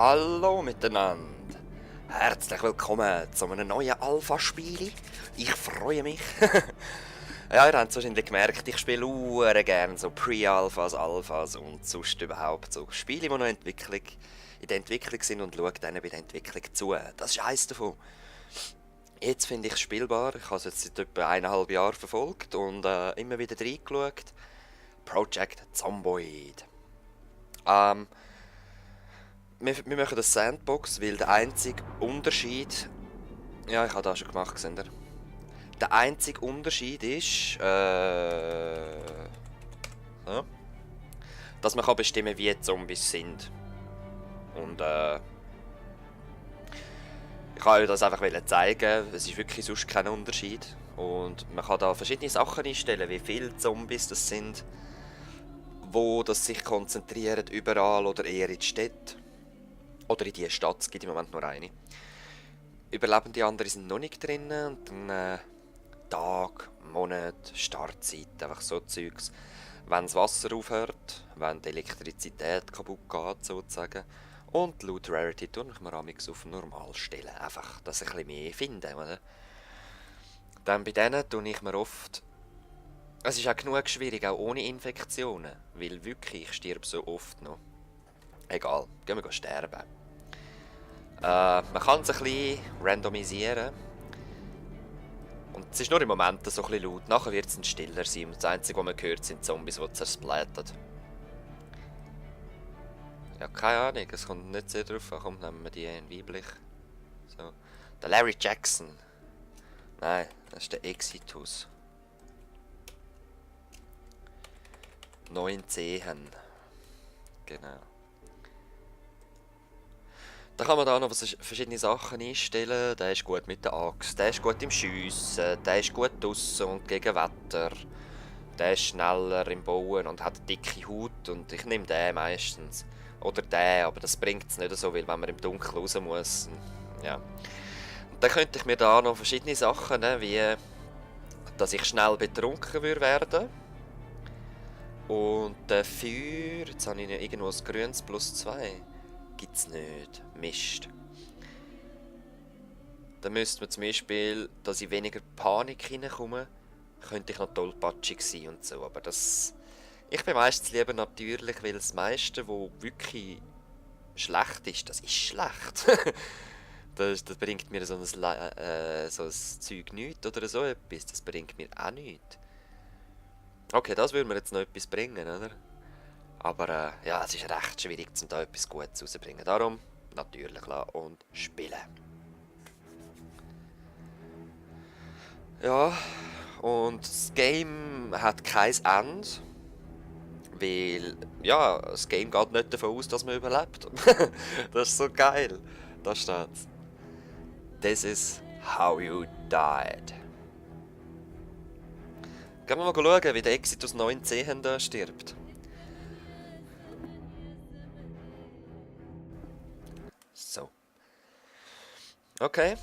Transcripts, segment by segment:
Hallo miteinander. Herzlich willkommen zu einem neuen Alpha-Spiel. Ich freue mich. Ja, ihr habt es wahrscheinlich gemerkt, ich spiele gerne so Pre-Alphas, Alphas und sonst überhaupt so Spiele, die noch in der Entwicklung sind und schaue denen bei der Entwicklung zu. Das ist eines davon. Jetzt finde ich es spielbar. Ich habe es jetzt seit etwa 1,5 Jahren verfolgt und immer wieder reingeschaut. Project Zomboid. Wir machen das Sandbox, weil der einzige Unterschied... Ja, ich habe das schon gemacht, seht ihr? Der einzige Unterschied ist... ja, dass man bestimmen kann, wie die Zombies sind. Und ich wollte euch das einfach zeigen. Es ist wirklich sonst kein Unterschied. Und man kann da verschiedene Sachen einstellen, wie viele Zombies das sind, wo das sich konzentrieren, überall oder eher in die Städte. Oder in die Stadt, es gibt im Moment nur eine. Überlebende andere sind noch nicht drin. Und dann Tag, Monat, Startzeit, einfach so Zeugs. Wenn das Wasser aufhört, wenn die Elektrizität kaputt geht, sozusagen. Und laut Rarity tue ich mir amigs auf normal stellen. Einfach, dass ich ein bisschen mehr finde, oder? Dann bei denen tue ich mir oft... Es ist auch genug schwierig, auch ohne Infektionen. Weil wirklich, ich sterbe so oft noch. Egal, gehen wir sterben. Man kann es ein bisschen randomisieren. Und es ist nur im Moment so ein bisschen laut. Nachher wird es stiller sein. Und das Einzige, was man hört, sind Zombies, die zersplättern. Ja, keine Ahnung. Es kommt nicht sehr drauf an. Komm, nehmen wir die in weiblich. So. Der Larry Jackson. Nein, das ist der Exitus. 19. Genau. Da kann man da noch verschiedene Sachen einstellen. Der ist gut mit der Axt, der ist gut im Schiessen, der ist gut draussen und gegen Wetter. Der ist schneller im Bauen und hat eine dicke Haut und ich nehme den meistens. Oder den, aber das bringt es nicht so, weil wenn man im Dunkeln raus muss. Ja. Und dann könnte ich mir da noch verschiedene Sachen, wie dass ich schnell betrunken werden. Und dafür, jetzt habe ich irgendwo ein grünes +2. Gibt's nicht. Mist. Dann müsste man zum Beispiel, dass ich weniger Panik hineinkomme, könnte ich noch tollpatschig sein und so. Aber das... Ich bin meistens lieber natürlich, weil das meiste, wo wirklich schlecht ist, das ist schlecht. das bringt mir so ein Zeug nichts oder so etwas. Das bringt mir auch nichts. Okay, das würde mir jetzt noch etwas bringen, oder? Aber ja, es ist recht schwierig, um da etwas Gutes rauszubringen. Darum natürlich lassen und spielen. Ja, und das Game hat kein Ende. Weil, ja, das Game geht nicht davon aus, dass man überlebt. Das ist so geil. Da steht's. This is how you died. Gehen wir mal schauen, wie der Exitus 19 da stirbt. So. Okay.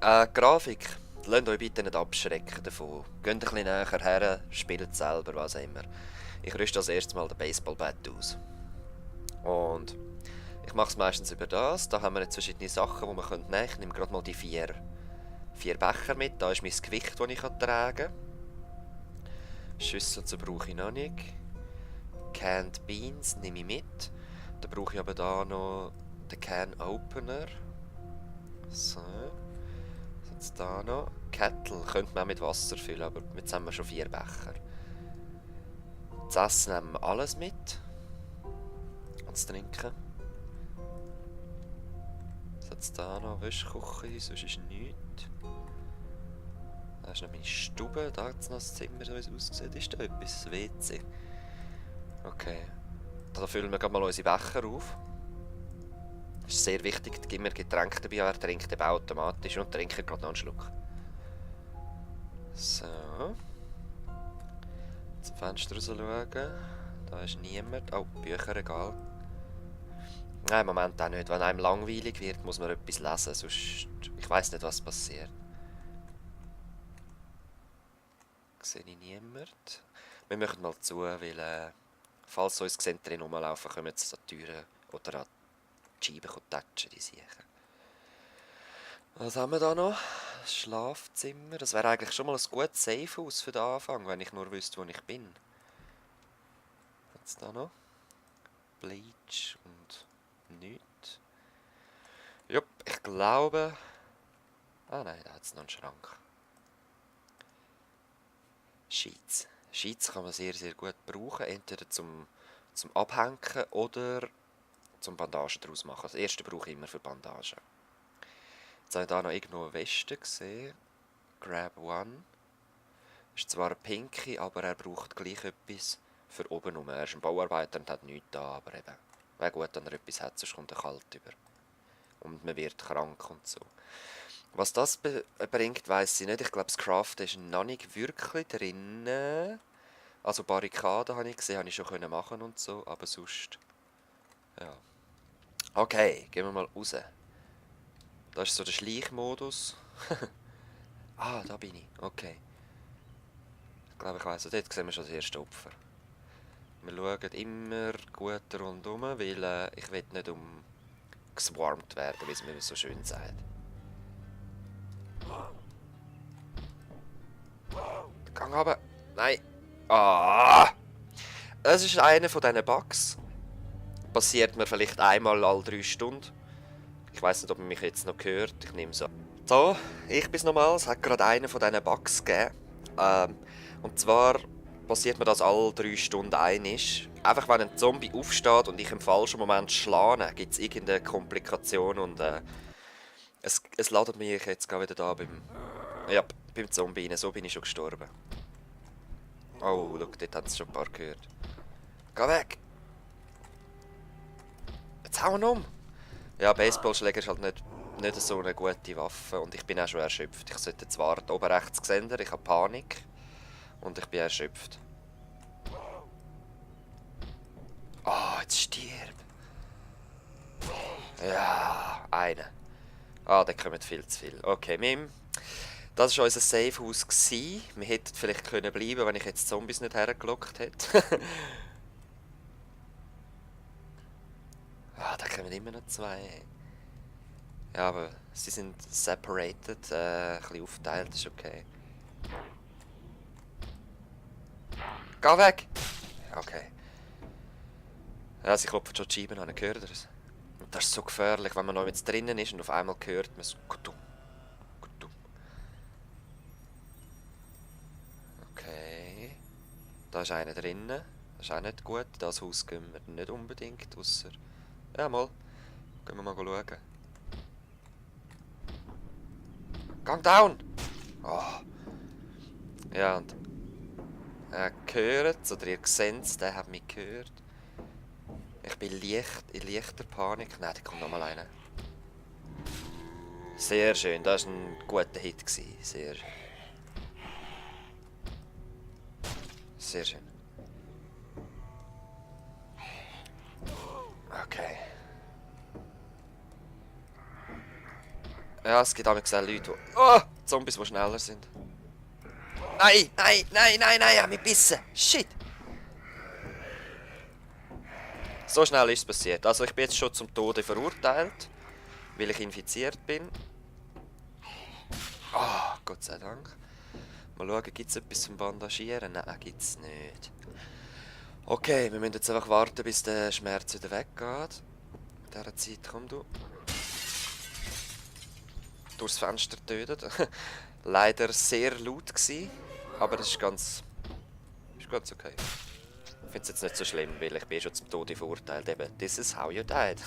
Grafik. Lasst euch bitte nicht abschrecken davon. Geht ein bisschen näher her, spielt selber, was auch immer. Ich rüste als erstes mal den Baseballbat aus. Und ich mache es meistens über das. Da haben wir jetzt verschiedene Sachen, die man nehmen könnte. Ich nehme gerade mal die vier Becher mit. Da ist mein Gewicht, das ich tragen kann. Schüssel brauche ich noch nicht. Canned Beans nehme ich mit. Dann brauche ich aber da noch den Can Opener. So. Jetzt da noch. Kettle könnte man auch mit Wasser füllen, aber jetzt haben wir schon 4 Becher. Das Essen nehmen wir alles mit. Und das Trinken. Jetzt da noch Wäschküche, sonst ist nichts. Da ist noch meine Stube, da hat es noch das Zimmer, so wie es aussieht. Ist da etwas? Das WC. Okay. Da füllen wir gerade mal unsere Becher auf. Das ist sehr wichtig, da gibt mir Getränke dabei, er trinkt eben automatisch und trinkt gerade noch einen Schluck. So. Zum Fenster raus schauen. Da ist niemand. Oh, Bücherregal. Nein, im Moment auch nicht. Wenn einem langweilig wird, muss man etwas lesen, sonst... Ich weiss nicht, was passiert. Sehe ich niemanden. Wir machen mal zu, weil... falls sie uns sehen, drin rumlaufen, kommen jetzt an die Türen oder an die Scheibe touchen, die Siechen. Was haben wir da noch? Das Schlafzimmer. Das wäre eigentlich schon mal ein gutes Safehaus für den Anfang, wenn ich nur wüsste, wo ich bin. Was ist da noch? Bleach und nichts. Jupp, ich glaube... Ah nein, da hat es noch einen Schrank. Sheets. Sheets kann man sehr, sehr gut brauchen. Entweder zum Abhängen oder zum Bandagen daraus machen. Das erste brauche ich immer für Bandagen. Jetzt habe ich da noch irgendwo eine Weste gesehen. Grab One. Ist zwar ein Pinky, aber er braucht gleich etwas für oben rum. Er ist ein Bauarbeiter und hat nichts da, aber eben. Wäre gut, wenn er etwas hat, sonst kommt er kalt über. Und man wird krank und so. Was das bringt, weiss ich nicht. Ich glaube, das Craften ist noch nicht wirklich drin. Also Barrikaden habe ich gesehen, habe ich schon machen und so, aber sonst... Ja. Okay, gehen wir mal raus. Da ist so der Schleichmodus. Ah, da bin ich. Okay. Ich glaube, ich weiss. Dort sehen wir schon das erste Opfer. Wir schauen immer gut rundherum, weil ich will nicht geswarmt werden, wie es mir so schön sagt. Gang runter. Nein. Ah! Es ist einer von diesen Bugs. Passiert mir vielleicht einmal alle 3 Stunden. Ich weiss nicht, ob man mich jetzt noch hört. Ich nehme es an. So, ich bin's nochmal. Es hat gerade einen von diesen Bugs gegeben. Und zwar passiert mir das alle 3 Stunden einmal. Einfach wenn ein Zombie aufsteht und ich im falschen Moment schlage, gibt es irgendeine Komplikation und es ladet mich jetzt gerade wieder da beim Zombie rein. So bin ich schon gestorben. Oh, schau, dort haben sie schon ein paar gehört. Geh weg! Jetzt hauen wir um! Ja, Baseballschläger ist halt nicht so eine gute Waffe und ich bin auch schon erschöpft. Ich sollte jetzt warten. Oben rechts sehen wir, ich habe Panik und ich bin erschöpft. Ah, jetzt stirb! Ja, einer. Ah, da kommen viel zu viel. Okay, Mim. Das war unser Safehaus. Wir hätten vielleicht bleiben können, wenn ich jetzt Zombies nicht hergelockt hätte. Ah, da kommen immer noch 2. Ja, aber sie sind separated, ein bisschen aufgeteilt, ist okay. Geh weg! Okay. Ja, sie klopfen schon die Scheiben an, hört ihr es? Und das ist so gefährlich, wenn man noch jetzt drinnen ist und auf einmal hört man so kutum, kutum. Okay. Da ist einer drinnen. Das ist auch nicht gut. Das Haus gehen wir nicht unbedingt, ausser... Ja, mal. Gehen wir mal schauen. Gang down! Oh. Ja, und... Er hört es, oder ihr seht es, der hat mich gehört. Ich bin in leichter Panik. Nein, da kommt noch mal einer. Sehr schön, das war ein guter Hit. Sehr schön. Sehr schön. Okay. Ja, es gibt auch Leute, die... Oh! Zombies, die schneller sind. Nein, nein, nein, nein, nein, er hat mich gebissen. Shit! So schnell ist es passiert. Also ich bin jetzt schon zum Tode verurteilt, weil ich infiziert bin. Ah, Gott sei Dank. Mal schauen, gibt es etwas zum Bandagieren? Nein, gibt es nicht. Okay, wir müssen jetzt einfach warten, bis der Schmerz wieder weggeht. In dieser Zeit, komm du. Durchs Fenster tötet. Leider sehr laut gewesen, aber das ist ganz okay. Ich finde es jetzt nicht so schlimm, weil ich bin schon zum Tode verurteilt. Eben, this is how you died.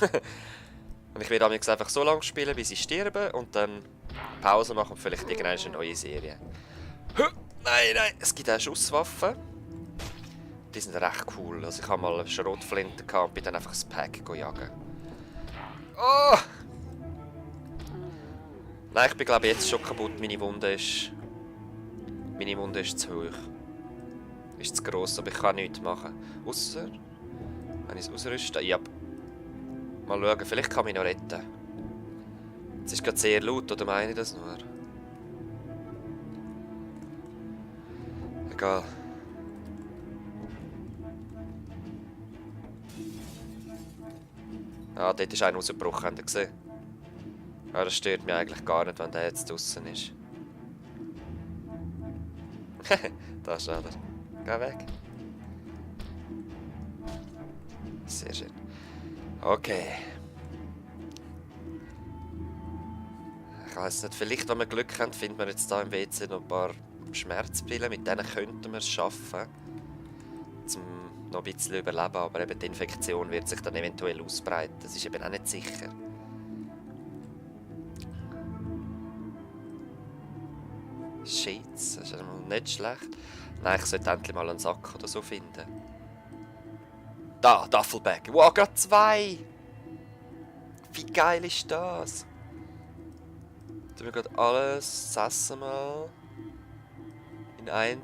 Und ich werde einfach so lange spielen, bis ich sterbe und dann Pause machen und vielleicht irgendwann eine neue Serie. Nein, nein, es gibt auch Schusswaffen. Die sind recht cool. Also ich habe mal eine Schrotflinte und bin dann einfach das Pack jagen. Oh! Nein, ich bin glaube jetzt schon kaputt. Meine Wunde ist zu hoch. Ist zu gross, aber ich kann nichts machen. Ausser... Wenn ich es ausrüste... Ja. Mal schauen, vielleicht kann ich mich noch retten. Es ist gerade sehr laut, oder meine ich das nur? Egal. Ah, dort ist einer rausgebrochen, habt ihr gesehen? Ja, das stört mich eigentlich gar nicht, wenn der jetzt draußen ist. Da ist er. Geh weg. Sehr schön. Okay. Ich weiss nicht, vielleicht, wenn wir Glück haben, finden wir jetzt hier im WC noch ein paar Schmerzpillen. Mit denen könnten wir es schaffen, um noch ein bisschen zu überleben. Aber eben die Infektion wird sich dann eventuell ausbreiten. Das ist eben auch nicht sicher. Sheets, das ist nicht schlecht. Nein, ich sollte endlich mal einen Sack oder so finden. Da, Duffelbag. Wow, gerade 2! Wie geil ist das? Tun wir gerade alles, das Essen mal in einen.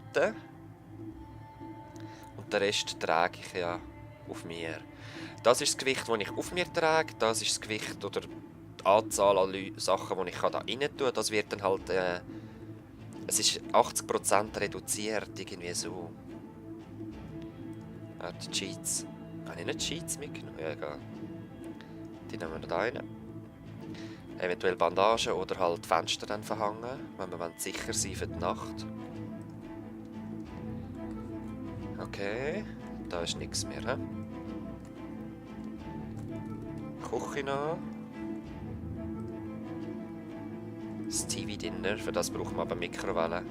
Und den Rest trage ich ja auf mir. Das ist das Gewicht, das ich auf mir trage. Das ist das Gewicht oder die Anzahl an Sachen, die ich da rein tun kann. Das wird dann halt... es ist 80% reduziert, irgendwie so. Die Cheats. Habe ich nicht Cheats mitgenommen? Ja, egal. Die nehmen wir da rein. Eventuell Bandagen oder halt Fenster dann verhangen, wenn wir sicher sein für die Nacht. Okay, da ist nichts mehr. He? Küche noch. Das TV-Dinner, für das brauchen wir aber Mikrowellen.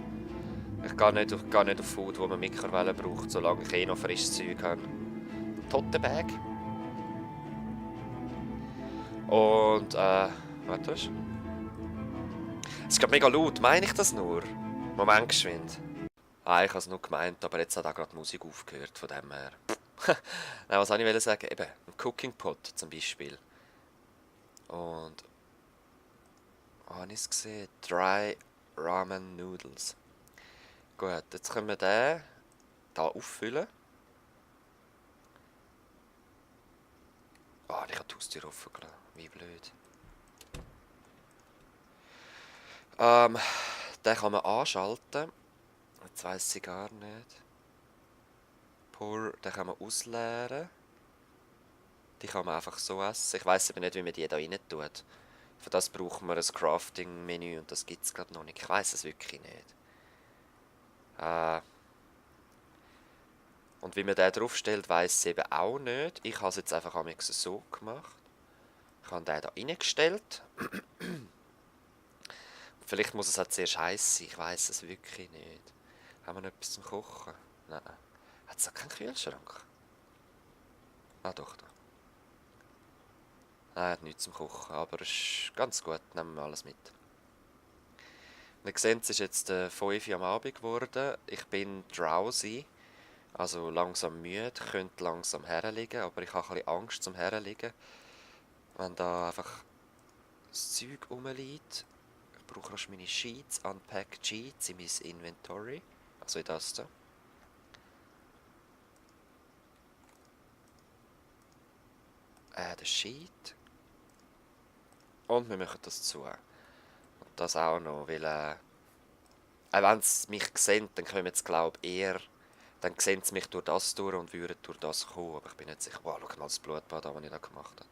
Ich gehe nicht auf Food, wo man Mikrowellen braucht, solange ich noch frisches Zeug habe. Totenbag. Und, warte. Es ist gerade mega laut, meine ich das nur? Moment, geschwind. Ah, ich habe es nur gemeint, aber jetzt hat auch gerade die Musik aufgehört, von dem her. Nein, was wollte ich sagen? Eben, ein Cooking Pot zum Beispiel. Und... habe ich es gesehen? Dry Ramen Noodles. Gut, jetzt können wir den hier auffüllen. Ah, ich habe die Haustür offen gelassen. Wie blöd. Den kann man anschalten. Jetzt weiss ich gar nicht. Pour, den kann man ausleeren. Die kann man einfach so essen. Ich weiss aber nicht, wie man die da rein tut. Für das brauchen wir ein Crafting-Menü und das gibt es gerade noch nicht. Ich weiss es wirklich nicht. Und wie man den draufstellt, weiss ich eben auch nicht. Ich habe es jetzt einfach so gemacht. Ich habe den hier reingestellt. Vielleicht muss es auch zuerst heiß sein. Ich weiss es wirklich nicht. Haben wir noch etwas zum Kochen? Nein. Hat es da keinen Kühlschrank? Ah, doch, da. Nein, er hat nichts zum Kochen, aber es ist ganz gut. Nehmen wir alles mit. Wie ihr seht, es ist jetzt 5 Uhr am Abend geworden. Ich bin drowsy, also langsam müde, könnte langsam herliegen, aber ich habe ein bisschen Angst zum Herliegen. Wenn da einfach das Zeug rumliegt. Ich brauche noch meine Sheets, Unpacked Sheets in mein Inventory. Also in das hier. Der Sheet. Und wir machen das zu. Und das auch noch, weil wenn sie mich sehen, dann kommen sie, glaube ich, eher... Dann sehen sie mich durch das durch und würden durch das kommen. Aber ich bin nicht sicher. Wow, schau mal das Blutbad an, das ich da gemacht habe.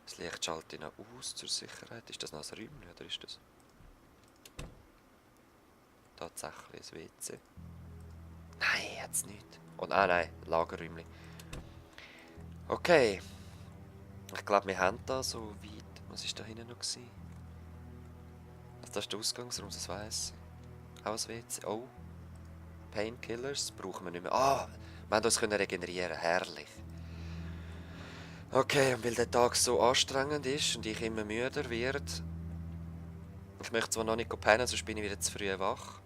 Das Licht schalte ich noch aus zur Sicherheit. Ist das noch ein Räumchen oder ist das... tatsächlich ein WC? Nein, jetzt nicht. Oh nein, Lagerräumchen. Okay. Ich glaube, wir haben da so weit... Was war da hinten noch? Also das ist der Ausgangsraum, das weiss ich. Auch ein WC. Oh. Painkillers brauchen wir nicht mehr. Ah, wir haben uns regenerieren. Herrlich. Okay, und weil der Tag so anstrengend ist und ich immer müder werde... Ich möchte zwar noch nicht pennen, sonst bin ich wieder zu früh wach.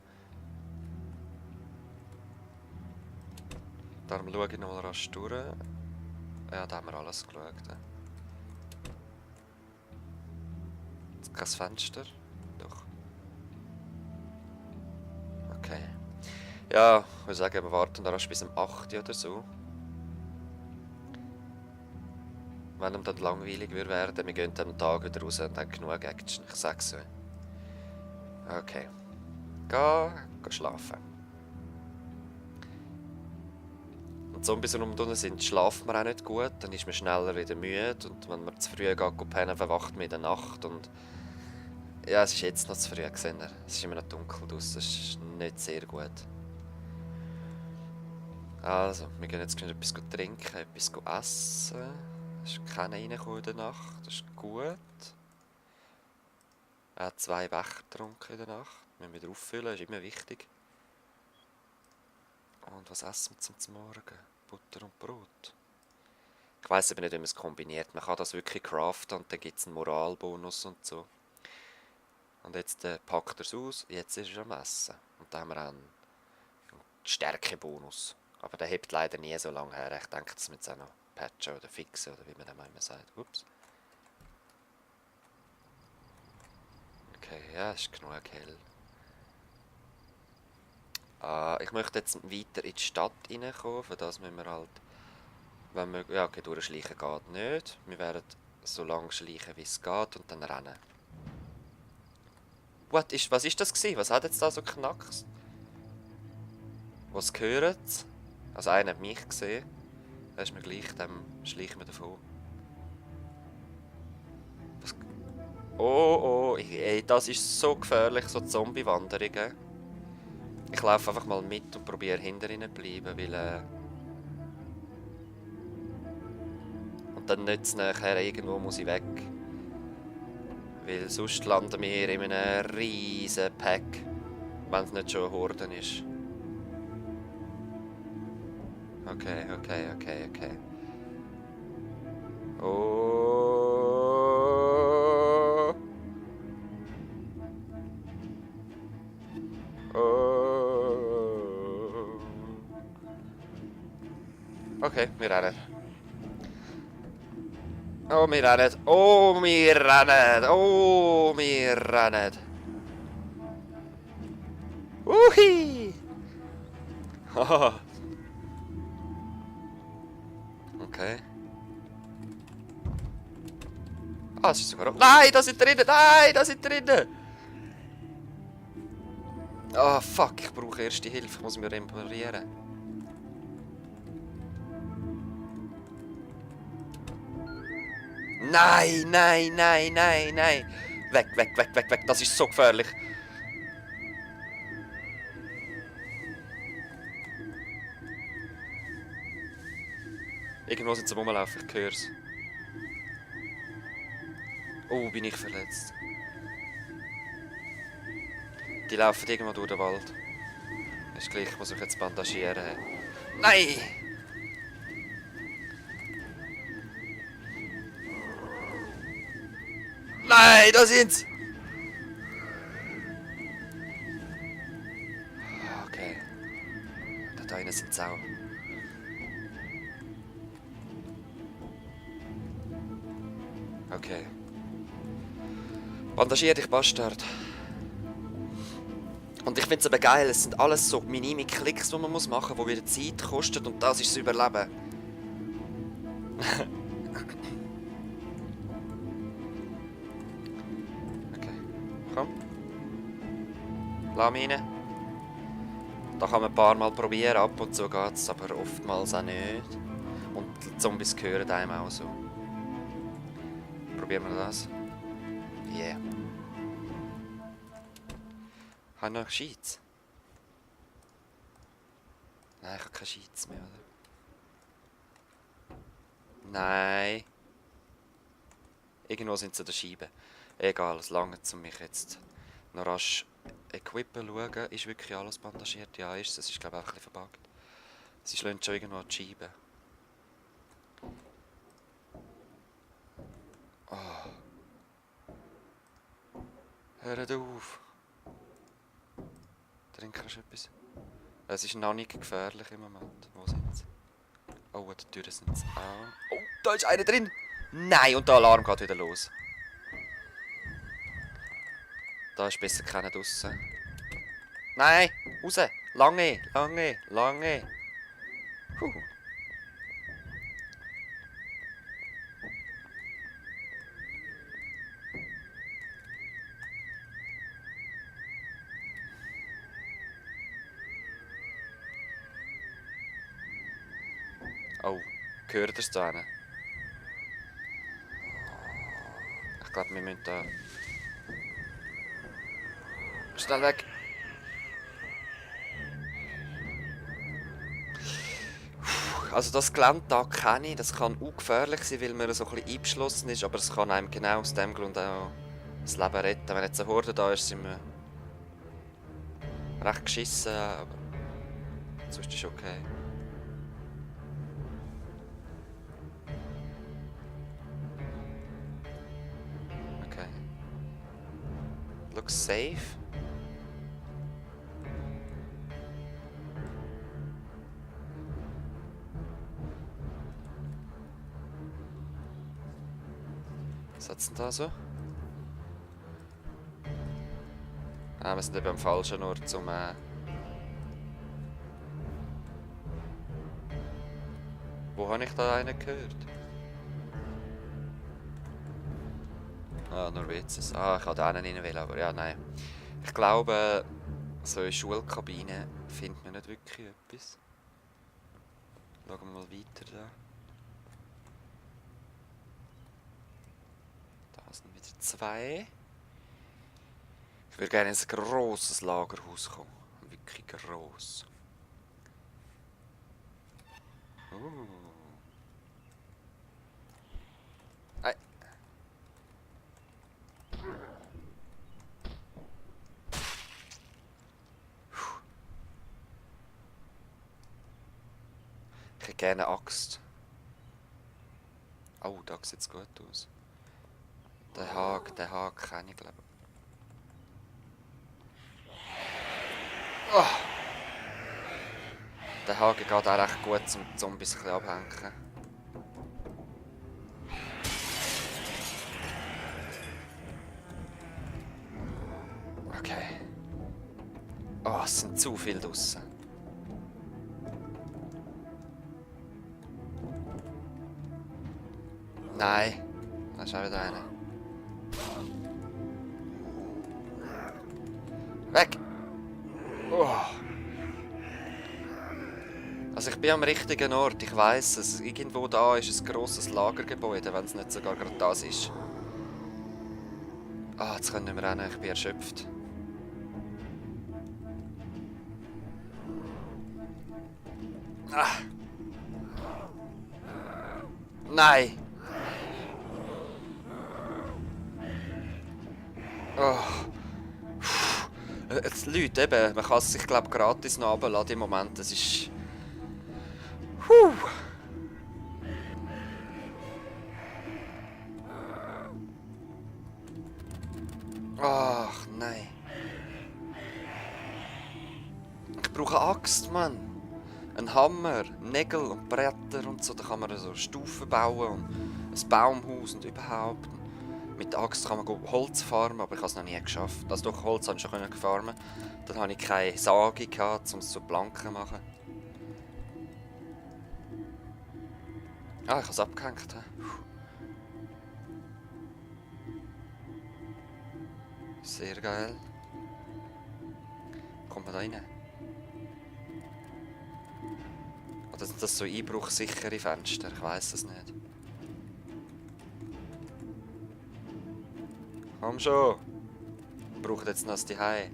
Darum schaue ich noch mal rasch durch. Ja, da haben wir alles geschaut. Jetzt kein Fenster. Doch. Okay. Ja, ich würde sagen, wir warten da rasch bis um 8 Uhr oder so. Wenn ihm dann langweilig werden, wir gehen dann am Tag wieder raus und haben genug Action. Ich sag's so. Okay. Geh schlafen. Und Zombies rundherum sind, schlaft man auch nicht gut, dann ist man schneller wieder müde und wenn man zu früh geht pennen, verwacht man in der Nacht und ja, es ist jetzt noch zu früh, gesehen. Es ist immer noch dunkel draussen, das ist nicht sehr gut. Also, wir gehen jetzt schnell etwas trinken, etwas essen. Es ist keiner reingekommen in der Nacht, das ist gut. Er hat 2 Becher getrunken in der Nacht. Wir müssen wieder auffüllen, ist immer wichtig. Und was essen wir zum Morgen? Butter und Brot. Ich weiss aber nicht, wie man es kombiniert. Man kann das wirklich craften und dann gibt es einen Moralbonus und so. Und jetzt packt er es aus, jetzt ist er am Essen. Und dann haben wir auch einen Stärkebonus. Aber der hebt leider nie so lange her. Ich denke, das müssen wir jetzt auch noch patchen oder fixen, oder wie man dem immer sagt. Ups. Okay, ja, es ist genug hell. Ich möchte jetzt weiter in die Stadt reinkommen, für das müssen wir halt... Wenn wir, ja, okay, durchschleichen geht nicht. Wir werden so lange schleichen, wie es geht und dann rennen. Was ist das gewesen? Was hat jetzt da so geknackst? Was gehört? Also einer hat mich gesehen. Da ist mir gleich, dann schleichen wir davon. Was? Oh, ey, das ist so gefährlich, so Zombie-Wanderungen. Ich laufe einfach mal mit und probiere hinter ihnen zu bleiben, weil... Und dann nicht nachher irgendwo muss ich weg. Weil sonst landen wir in einem riesen Pack, wenn es nicht schon eine Horde ist. Okay. Oh. Oh. Okay, wir rennen. Oh, wir rennen. Oh, wir rennen. Oh, wir rennen. Uhi. Haha. Okay. Ah, es ist sogar... Nein, da sind drinnen! Nein, da sind drinnen! Ah, fuck, ich brauche erste Hilfe. Ich muss mich reparieren. Nein! Weg. Das ist so gefährlich. Irgendwo sind sie rumlaufen, ich höre es. Oh, bin ich verletzt. Die laufen irgendwo durch den Wald. Ist gleich, ich muss mich jetzt bandagieren. Nein! Nein, da sind's! Okay. Da drinnen sind sie auch. Okay. Bandagier dich, Bastard. Und ich finde es aber geil, es sind alles so minime Klicks, die man machen muss, die wieder Zeit kosten und das ist das Überleben. Okay, komm. Lass mich rein. Da kann man ein paar Mal probieren, ab und zu geht es, aber oftmals auch nicht. Und die Zombies gehören einem auch so. Probieren wir das. Yeah. Habe ich noch Sheets? Nein, ich habe keine Sheets mehr, oder? Nein. Irgendwo sind sie an der Scheibe. Egal, es langt, um mich jetzt noch rasch equippen schauen. Ist wirklich alles bandagiert? Ja, ist es. Es ist, glaube ich, auch ein bisschen verbuggt. Sie schlagen schon irgendwo an die Scheibe. Oh. Hört auf. Trinkst du etwas? Es ist noch nicht gefährlich im Moment. Wo sind sie? Oh, an der Tür sind sie auch. Oh, da ist einer drin! Nein, und der Alarm geht wieder los. Da ist besser keiner draussen. Nein! Raus! Lange! Puh. Gehört ihr es da hin? Ich glaube, wir müssen da... Schnell weg! Also das Gelände hier kenne ich, das kann auch gefährlich sein, weil man so ein bisschen eingeschlossen ist, aber es kann einem genau aus dem Grund auch das Leben retten. Wenn jetzt eine Horde da ist, sind wir recht geschissen, aber sonst ist es okay. Okay. Looks safe. Was hat's denn da so? Ah, wir sind eben am falschen Ort zum... Wo habe ich da einen gehört? Ah, nur WCs. Ah, ich wollte da einen rein, aber ja, nein. Ich glaube, so in Schulkabinen findet man nicht wirklich etwas. Schauen wir mal weiter da. Da sind wieder 2. Ich würde gerne in ein grosses Lagerhaus kommen. Wirklich gross. Ei. Ich hätte gerne eine Axt. Oh, da sieht es gut aus. Den Haken kenne ich, glaube ich. Oh. Der Haken geht auch recht gut, um die Zombies ein bisschen abhängen. Okay. Oh, es sind zu viele draussen. Nein, da ist auch wieder einer. Weg! Oh. Also ich bin am richtigen Ort, ich weiss es. Irgendwo da ist ein grosses Lagergebäude, wenn es nicht sogar gerade das ist. Ah, jetzt können wir nicht mehr rennen, ich bin erschöpft. Ah. Nein! Oh. Die Leute eben, man kann es sich glaube gratis noch runterladen im Moment, das ist... Puh. Ach, nein. Ich brauche eine Axt, Mann. Ein Hammer, Nägel und Bretter und so. Da kann man so Stufen bauen und ein Baumhaus und überhaupt. Mit der Axt kann man Holz farmen, aber ich habe es noch nie geschafft. Also durch Holz konnte ich schon farmen. Dann hatte ich keine Sage, um es zu Planken zu machen. Ah, ich habe es abgehängt. Sehr geil. Kommt man da rein? Oder sind das so einbruchsichere Fenster? Ich weiss es nicht. Komm schon! Wir brauchen jetzt noch das Zuhause.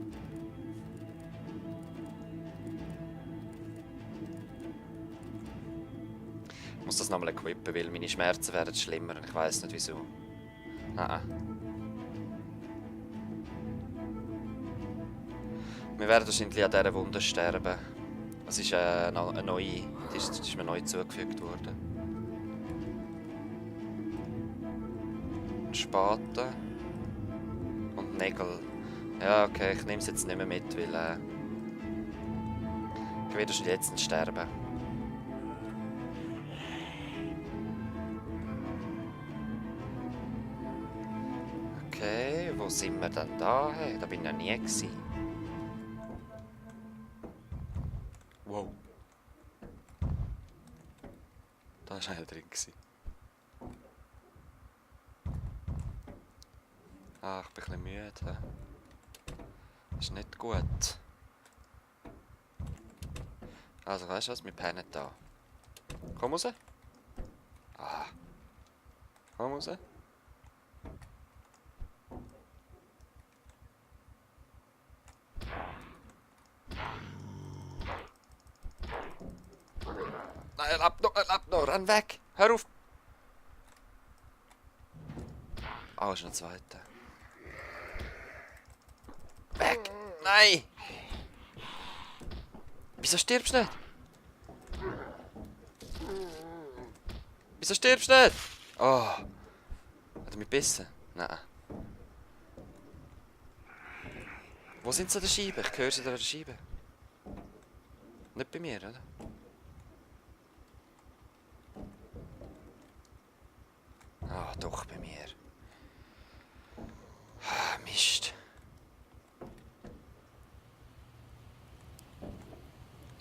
Ich muss das nochmal equippen, weil meine Schmerzen werden schlimmer und ich weiss nicht wieso. Nein. Wir werden wahrscheinlich an dieser Wunde sterben. Es ist eine neue, die ist mir neu zugefügt worden. Spaten und Nägel. Ja, okay, ich nehme es jetzt nicht mehr mit, weil ich werde schon jetzt sterben. Okay, wo sind wir denn da? Hey, da bin ich noch nie gewesen. Wow. Da war einer drin. Ah, ich bin ein bisschen müde. Das ist nicht gut. Also weißt du was, wir pennen da. Komm raus. Ah. Komm raus. Nein, er lebt noch, renn weg! Hör auf! Ah, ist noch ein zweiter. Weg! Nein! Wieso stirbst du nicht? Wieso stirbst du nicht? Oh. Hat er mich gebissen? Nein. Wo sind sie an der Scheibe? Ich höre sie da an der Scheibe. Nicht bei mir, oder? Ah, doch bei mir. Ah, Mist.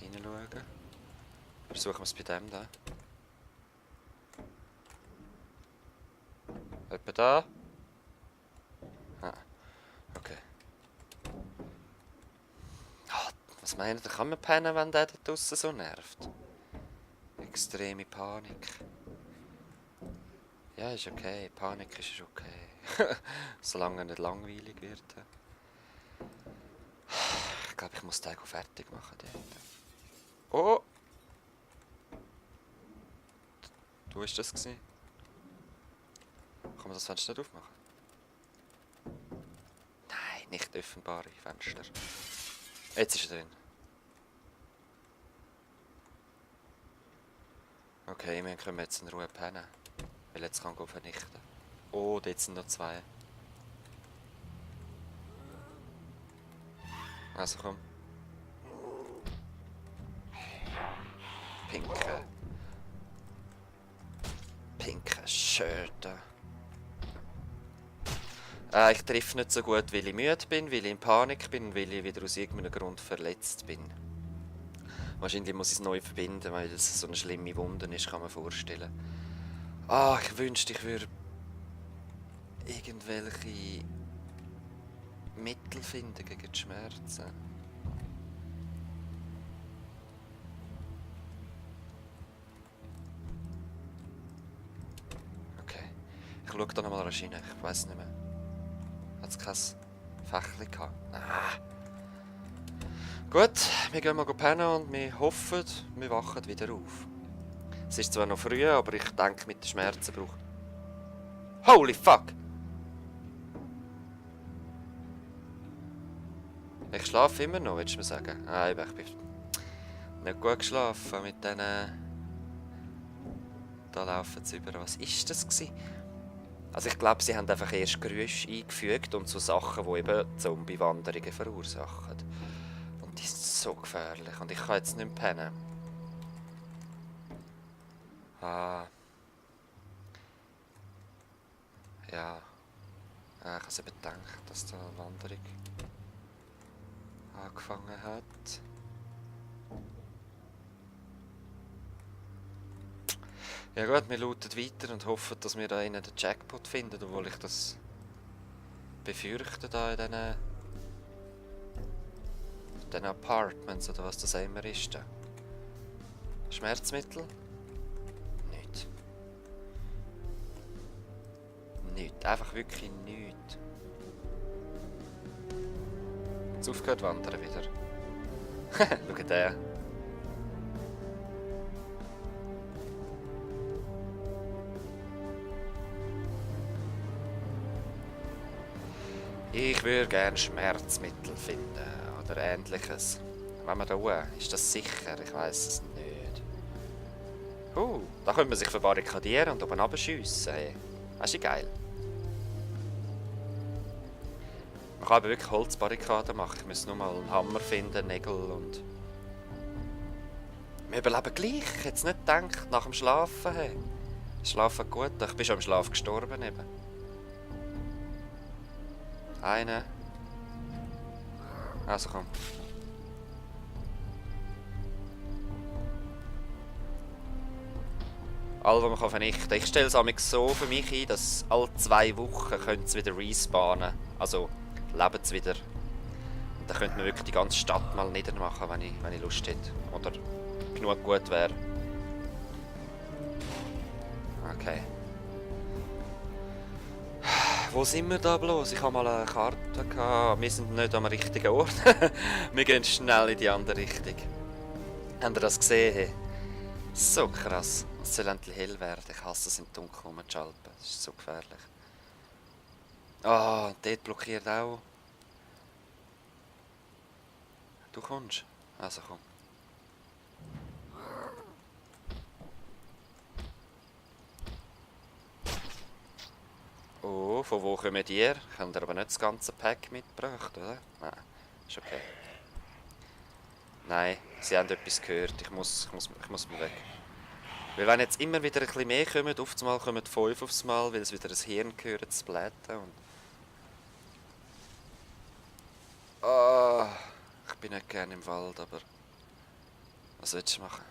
Reinschauen. Versuchen wir es bei dem da. Etwa da? Ah, okay. Ah, was meint ihr, kann man pennen, wenn der da draussen so nervt? Extreme Panik. Ja, ist okay. Panik ist okay. Solange er nicht langweilig wird. Ich glaube, ich muss den auch fertig machen dort. Oh! Du hast das gesehen? Kann man das Fenster nicht aufmachen? Nein, nicht offenbare Fenster. Jetzt ist er drin. Okay, wir können jetzt in Ruhe pennen. Weil jetzt kann ich vernichten. Oh, dort sind noch zwei. Also komm. Pinke Shirt. Ich treffe nicht so gut, weil ich müde bin, weil ich in Panik bin, weil ich wieder aus irgendeinem Grund verletzt bin. Wahrscheinlich muss ich es neu verbinden, weil es so eine schlimme Wunde ist, kann man vorstellen. Ah, ich wünschte, ich würde irgendwelche Mittel finden gegen die Schmerzen. Okay, ich schaue da nochmal rein, ich weiß nicht mehr. Hat es kein Fächchen gehabt? Ah. Gut, wir gehen mal pennen und wir hoffen, wir wachen wieder auf. Es ist zwar noch früh, aber ich denke, mit den Schmerzen braucht. Holy fuck! Ich schlafe immer noch, willst du mir sagen? Nein, ich bin nicht gut geschlafen mit diesen. Da laufen sie über. Was ist das gewesen? Also ich glaube, sie haben einfach erst Geräusche eingefügt und so Sachen, die eben Zombie-Wanderungen verursachen. Und die sind so gefährlich und ich kann jetzt nicht mehr pennen. Ah. Ja. Ich habe es eben gedacht, dass da eine Wanderung angefangen hat. Ja gut, wir looten weiter und hoffen, dass wir da innen den Jackpot finden, obwohl ich das befürchte da in diesen Apartments oder was das immer ist. Schmerzmittel? Nicht. Nicht. Einfach wirklich nichts. Jetzt aufgehört wandern wieder. Schau den. Ich würde gerne Schmerzmittel finden oder ähnliches. Wenn wir da oben, ist das sicher? Ich weiß es nicht. Da könnte man sich verbarrikadieren und oben runterschiessen. Hey. Das ist geil. Man kann aber wirklich Holzbarrikaden machen. Ich muss nur mal einen Hammer finden, Nägel und... Wir überleben gleich. Ich hätte es nicht gedacht, nach dem Schlafen. Hey. Schlafen gut. Ich bin schon im Schlaf gestorben eben. Eine. Also komm. Alle, die man vernichten kann. Ich stelle es so für mich ein, dass alle 2 Wochen können sie wieder respawnen. Also leben sie wieder. Und dann könnte man wirklich die ganze Stadt mal niedermachen, wenn ich Lust hätte. Oder genug gut wäre. Okay. Wo sind wir da bloß? Ich habe mal eine Karte gehabt. Wir sind nicht am richtigen Ort. Wir gehen schnell in die andere Richtung. Habt ihr das gesehen? Hey? So krass. Es soll endlich hell werden. Ich hasse es im Dunkeln rumzuschalten. Das ist so gefährlich. Ah, dort blockiert auch. Du kommst? Also komm. Oh, von wo kommen ihr? Habt ihr aber nicht das ganze Pack mitgebracht, oder? Nein, ist okay. Nein, sie haben etwas gehört. Ich muss mal weg. Weil wenn jetzt immer wieder ein bisschen mehr kommen, auf einmal kommen 5 aufs Mal, weil es wieder ein Hirn gehört zu blätten. Und ah, ich bin nicht gerne im Wald, aber was willst du machen?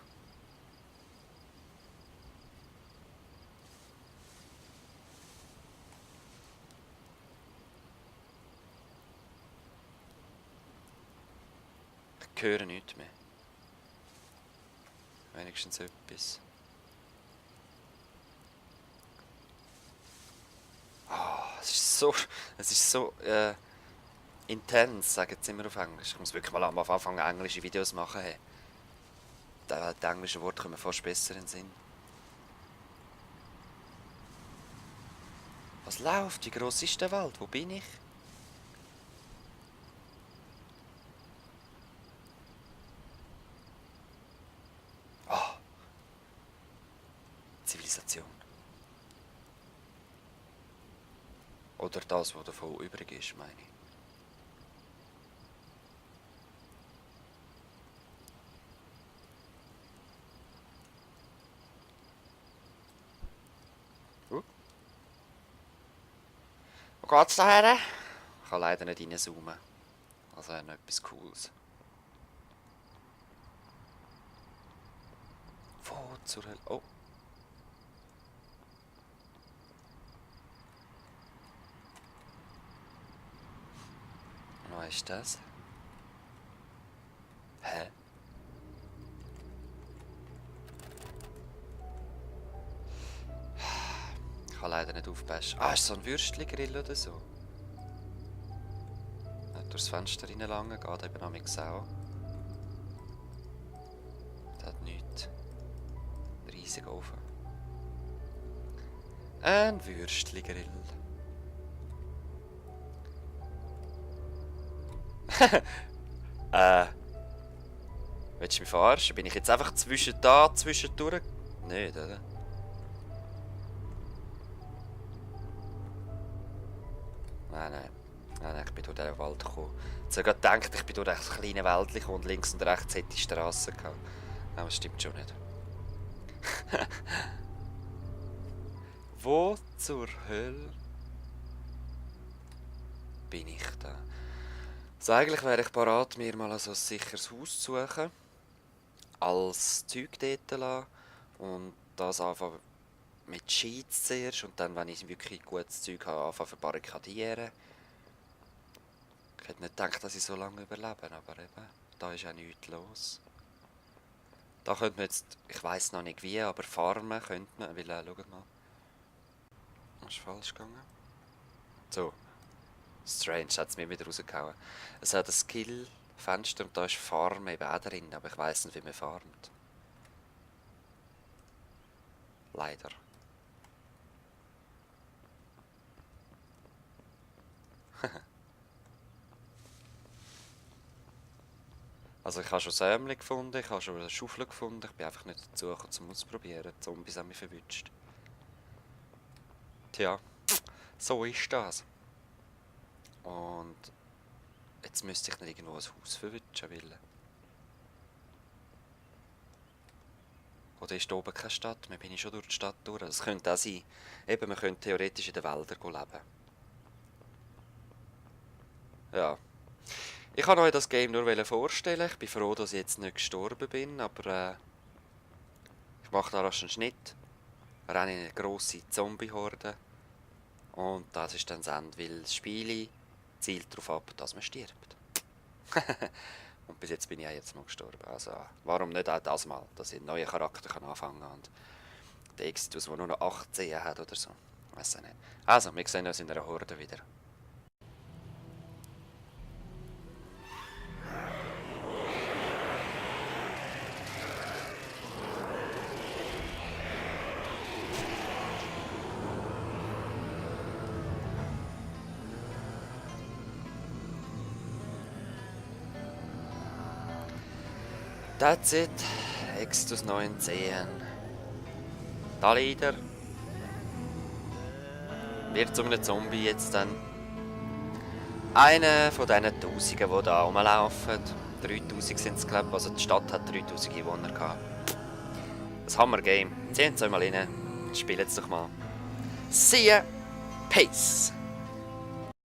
Ich höre nichts mehr. Wenigstens etwas. Ah, es ist so intens, sagen sie immer auf Englisch. Ich muss wirklich mal am Anfang englische Videos machen. Hey. Die englischen Worte kommen fast besser in den Sinn. Was läuft? Wie gross ist der Wald? Wo bin ich? Ah, Zivilisation. Oder das, was davon übrig ist, meine ich. Wo geht's da her? Ich kann leider nicht reinzoomen. Also noch etwas Cooles. Wo zur Hölle? Oh. Was ist das? Hä? Ich kann leider nicht aufpassen. Ah, ist so ein Würstchengrill oder so? Nicht durchs Fenster reinlangen, geht eben am auch. Das hat nichts. Riesiger Ofen. Ein Würstchengrill. Willst du mich verarschen? Bin ich jetzt einfach zwischendurch? Nicht, oder? Nein, ich bin durch diesen Wald gekommen. Ich habe gerade gedacht, ich bin durch ein kleines Wäldchen gekommen und links und rechts hätte ich Straße gehabt. Aber das stimmt schon nicht. Wo zur Hölle bin ich da? Also eigentlich wäre ich parat, mir mal so ein sicheres Haus zu suchen. Als Zeug dort lassen. Und das anfangen mit Sheets zuerst. Und dann, wenn ich wirklich gutes Zeug habe, anfangen zu verbarrikadieren. Ich hätte nicht gedacht, dass ich so lange überlebe, aber eben, da ist auch nichts los. Da könnte man jetzt, ich weiss noch nicht wie, aber farmen könnte man, weil, schaut mal. Das ist falsch gegangen. So. Strange, hat es mir wieder rausgehauen. Es hat ein Skill-Fenster und da ist Farmen eben auch drin, aber ich weiss nicht, wie man farmt. Leider. Also ich habe schon Sämli gefunden, ich habe schon eine Schaufel gefunden, ich bin einfach nicht dazu gekommen, zum Ausprobieren. Die Zombies haben mich verwünscht. Tja, so ist das. Und jetzt müsste ich nicht irgendwo ein Haus verwünschen wollen. Oder ist da oben keine Stadt? Wir bin ich schon durch die Stadt durch. Das könnte auch sein. Eben, wir könnten theoretisch in den Wäldern leben. Ja. Ich kann euch das Game nur vorstellen. Ich bin froh, dass ich jetzt nicht gestorben bin, aber ich mache da rasch einen Schnitt. Renne in eine grosse Zombie-Horde. Und das ist dann das Ende, weil das Spiel zielt darauf ab, dass man stirbt. Und bis jetzt bin ich ja jetzt mal gestorben. Also warum nicht auch das mal, dass ich einen neuen Charakter anfangen kann und Der Exitus, der nur noch 18 hat oder so. Weiß auch nicht. Also, wir sehen uns in einer Horde wieder. That's it. Extus 19. Da leider wird zu einem Zombie jetzt dann. Einer von diesen Tausenden, die da rumlaufen. 3000 sind es, glaube ich. Also die Stadt hat 3000 Einwohner gehabt. Das Hammer-Game. Ziehen Sie euch mal rein. Spielen Sie doch mal. See ya. Peace.